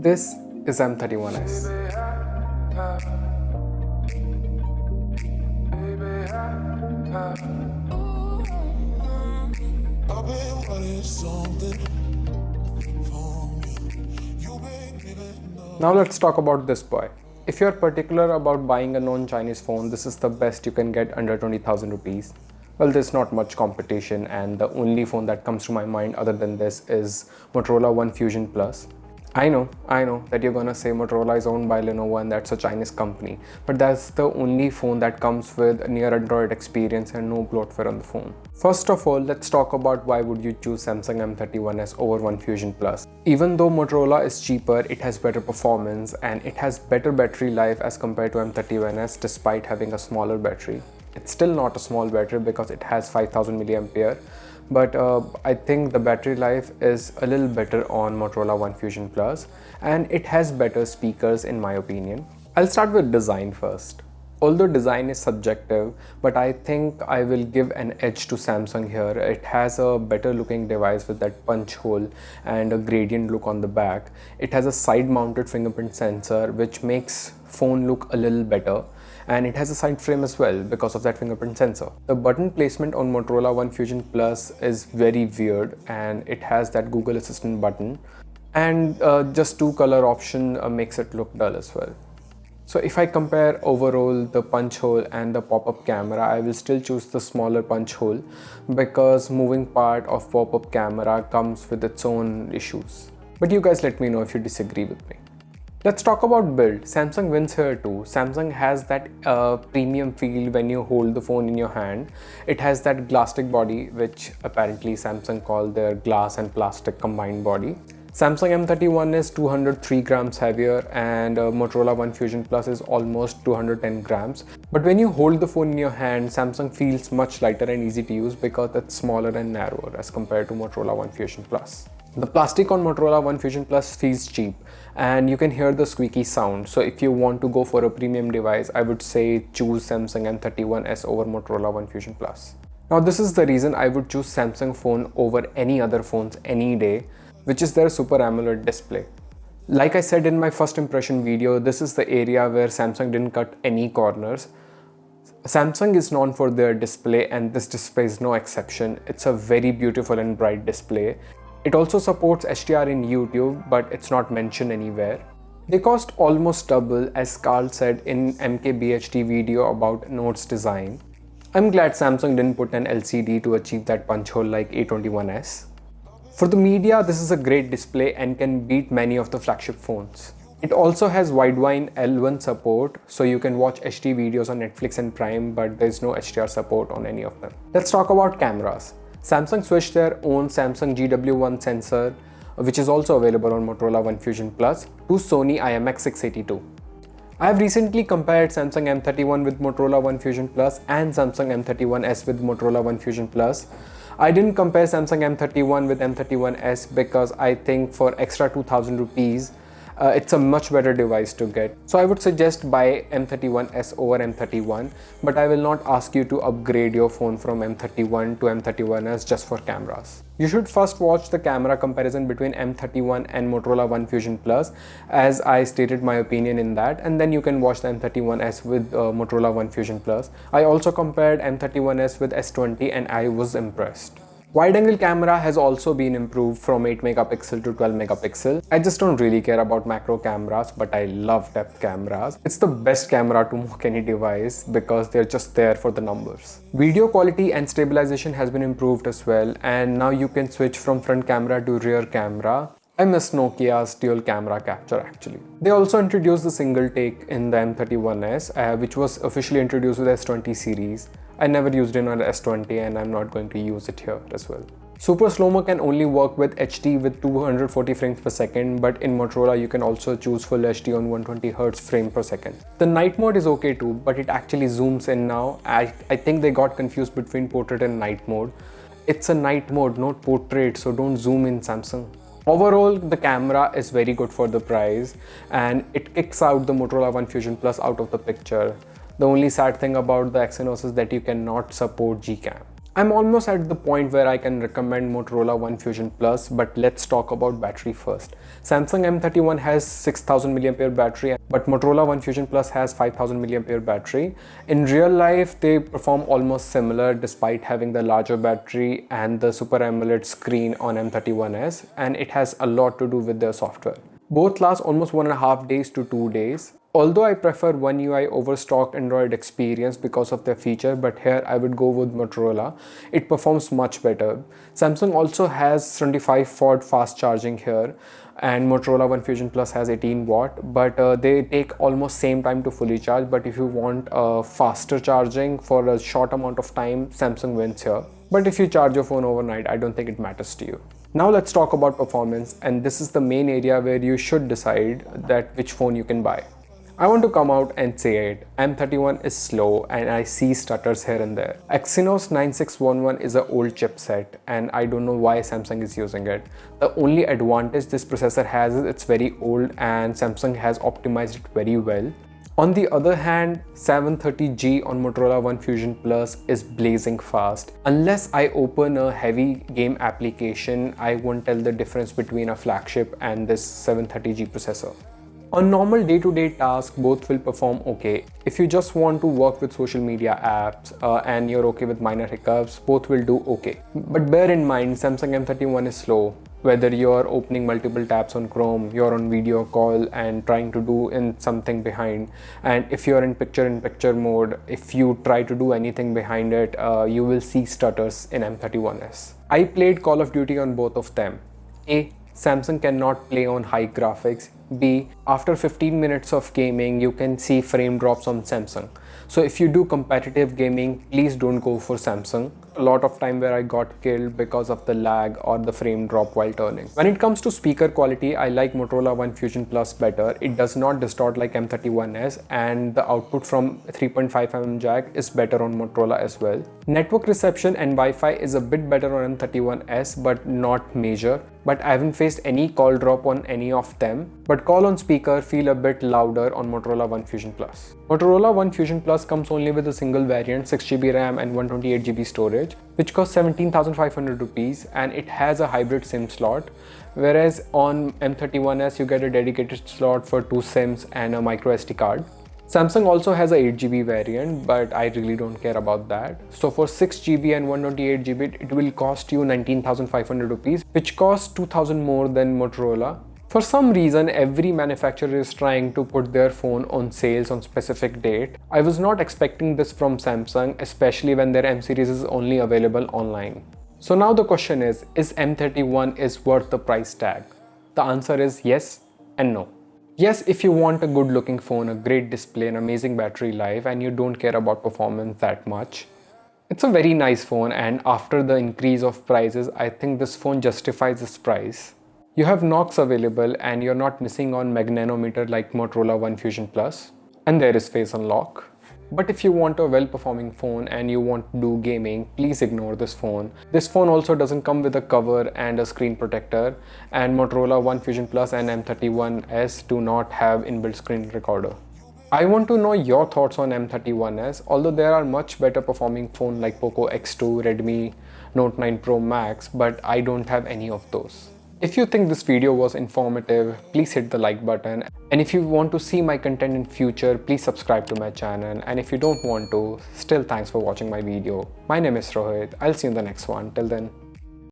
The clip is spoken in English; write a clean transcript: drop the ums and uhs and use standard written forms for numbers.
This is M31s. Now let's talk about this boy. If you're particular about buying a non-Chinese phone, this is the best you can get under 20,000 rupees. Well, there's not much competition, and the only phone that comes to my mind other than this is Motorola One Fusion Plus. I know that you're gonna say Motorola is owned by Lenovo and that's a Chinese company, but that's the only phone that comes with near Android experience and no bloatware on the phone. First of all, let's talk about why would you choose Samsung M31s over One Fusion Plus. Even though Motorola is cheaper, it has better performance and it has better battery life as compared to M31s despite having a smaller battery. It's still not a small battery because it has 5000 mAh, but I think the battery life is a little better on Motorola One Fusion Plus, and it has better speakers in my opinion. I'll start with design first. Although design is subjective, but I think I will give an edge to Samsung here. It has a better looking device with that punch hole and a gradient look on the back. It has a side mounted fingerprint sensor which makes phone look a little better, and it has a side frame as well because of that fingerprint sensor. The button placement on Motorola One Fusion Plus is very weird, and it has that Google Assistant button, and just two color option makes it look dull as well. So if I compare overall the punch hole and the pop-up camera, I will still choose the smaller punch hole because moving part of pop-up camera comes with its own issues. But you guys let me know if you disagree with me. Let's talk about build. Samsung wins here too. Samsung has that premium feel when you hold the phone in your hand. It has that glass-stick body, which apparently Samsung call their glass and plastic combined body. Samsung M31 is 203 grams heavier and Motorola One Fusion Plus is almost 210 grams. But when you hold the phone in your hand, Samsung feels much lighter and easy to use because it's smaller and narrower as compared to Motorola One Fusion Plus. The plastic on Motorola One Fusion Plus feels cheap and you can hear the squeaky sound. So if you want to go for a premium device, I would say choose Samsung M31s over Motorola One Fusion Plus. Now this is the reason I would choose Samsung phone over any other phones any day, which is their Super AMOLED display. Like I said in my first impression video, this is the area where Samsung didn't cut any corners. Samsung is known for their display and this display is no exception. It's a very beautiful and bright display. It also supports HDR in YouTube, but it's not mentioned anywhere. They cost almost double, as Carl said in MKBHD video about Note's design. I'm glad Samsung didn't put an LCD to achieve that punch hole like A21s. For the media, this is a great display and can beat many of the flagship phones. It also has wideband L1 support, so you can watch HD videos on Netflix and Prime, but there's no HDR support on any of them. Let's talk about cameras. Samsung switched their own Samsung GW1 sensor, which is also available on Motorola One Fusion Plus, to Sony IMX682. I have recently compared Samsung M31 with Motorola One Fusion Plus and Samsung M31s with Motorola One Fusion Plus. I didn't compare Samsung M31 with M31s because I think for extra 2000 rupees, it's a much better device to get. So I would suggest buy M31s over M31, but I will not ask you to upgrade your phone from M31 to M31s just for cameras. You should first watch the camera comparison between M31 and Motorola One Fusion Plus, as I stated my opinion in that, and then you can watch the M31s with Motorola One Fusion Plus. I also compared M31s with S20 and I was impressed. Wide-angle camera has also been improved from 8 megapixel to 12 megapixel. I just don't really care about macro cameras, but I love depth cameras. It's the best camera to mock any device because they're just there for the numbers. Video quality and stabilization has been improved as well, and now you can switch from front camera to rear camera. I miss Nokia's dual camera capture actually. They also introduced the single take in the M31s, which was officially introduced with S20 series. I never used it on S20 and I'm not going to use it here as well. Super slow-mo can only work with HD with 240 frames per second, but in Motorola you can also choose full HD on 120Hz frame per second. The night mode is okay too, but it actually zooms in now. I think they got confused between portrait and night mode. It's a night mode, not portrait, so don't zoom in, Samsung. Overall, the camera is very good for the price and it kicks out the Motorola One Fusion Plus out of the picture. The only sad thing about the Exynos is that you cannot support Gcam. I'm almost at the point where I can recommend Motorola One Fusion Plus, but let's talk about battery first. Samsung M31 has 6000 mAh battery, but Motorola One Fusion Plus has 5000 mAh battery. In real life, they perform almost similar despite having the larger battery and the Super AMOLED screen on M31s, and it has a lot to do with their software. Both last almost 1.5 days to 2 days. Although I prefer One UI over stock Android experience because of their feature, but here I would go with Motorola. It performs much better. Samsung also has 75 watt fast charging here, and Motorola One Fusion Plus has 18 watt, but they take almost same time to fully charge. But if you want faster charging for a short amount of time, Samsung wins here. But if you charge your phone overnight, I don't think it matters to you. Now let's talk about performance, and this is the main area where you should decide that which phone you can buy. I want to come out and say it, M31 is slow and I see stutters here and there. Exynos 9611 is an old chipset and I don't know why Samsung is using it. The only advantage this processor has is it's very old and Samsung has optimized it very well. On the other hand, 730G on Motorola One Fusion Plus is blazing fast. Unless I open a heavy game application, I won't tell the difference between a flagship and this 730G processor. On normal day-to-day tasks, both will perform okay. If you just want to work with social media apps and you're okay with minor hiccups, both will do okay. But bear in mind, Samsung M31 is slow. Whether you're opening multiple tabs on Chrome, you're on video call and trying to do something behind, and if you're in picture-in-picture mode, if you try to do anything behind it, you will see stutters in M31s. I played Call of Duty on both of them. A. Samsung cannot play on high graphics. B. After 15 minutes of gaming, you can see frame drops on Samsung. So if you do competitive gaming, please don't go for Samsung. A lot of time where I got killed because of the lag or the frame drop while turning. When it comes to speaker quality, I like Motorola One Fusion Plus better. It does not distort like M31s, and the output from 3.5mm jack is better on Motorola as well. Network reception and Wi-Fi is a bit better on M31s, but not major. But I haven't faced any call drop on any of them. But call on speaker feel a bit louder on Motorola One Fusion Plus. Motorola One Fusion Plus comes only with a single variant, 6GB RAM and 128GB storage, which costs 17,500 rupees, and it has a hybrid SIM slot. Whereas on M31s you get a dedicated slot for 2 SIMs and a micro SD card. Samsung also has a 8GB variant, but I really don't care about that. So for 6GB and 128GB, it will cost you 19,500 rupees, which costs 2,000 more than Motorola. For some reason, every manufacturer is trying to put their phone on sales on specific date. I was not expecting this from Samsung, especially when their M series is only available online. So now the question is M31 is worth the price tag? The answer is yes and no. Yes, if you want a good looking phone, a great display, an amazing battery life, and you don't care about performance that much. It's a very nice phone, and after the increase of prices, I think this phone justifies its price. You have knocks available and you're not missing on magnetometer like Motorola One Fusion Plus. And there is face unlock. But if you want a well-performing phone and you want to do gaming, please ignore this phone. This phone also doesn't come with a cover and a screen protector, and Motorola One Fusion Plus and M31s do not have inbuilt screen recorder. I want to know your thoughts on M31s, although there are much better performing phones like Poco X2, Redmi Note 9 Pro Max, but I don't have any of those. If you think this video was informative, please hit the like button. And if you want to see my content in future, please subscribe to my channel. And if you don't want to, still thanks for watching my video. My name is Rohit. I'll see you in the next one. Till then.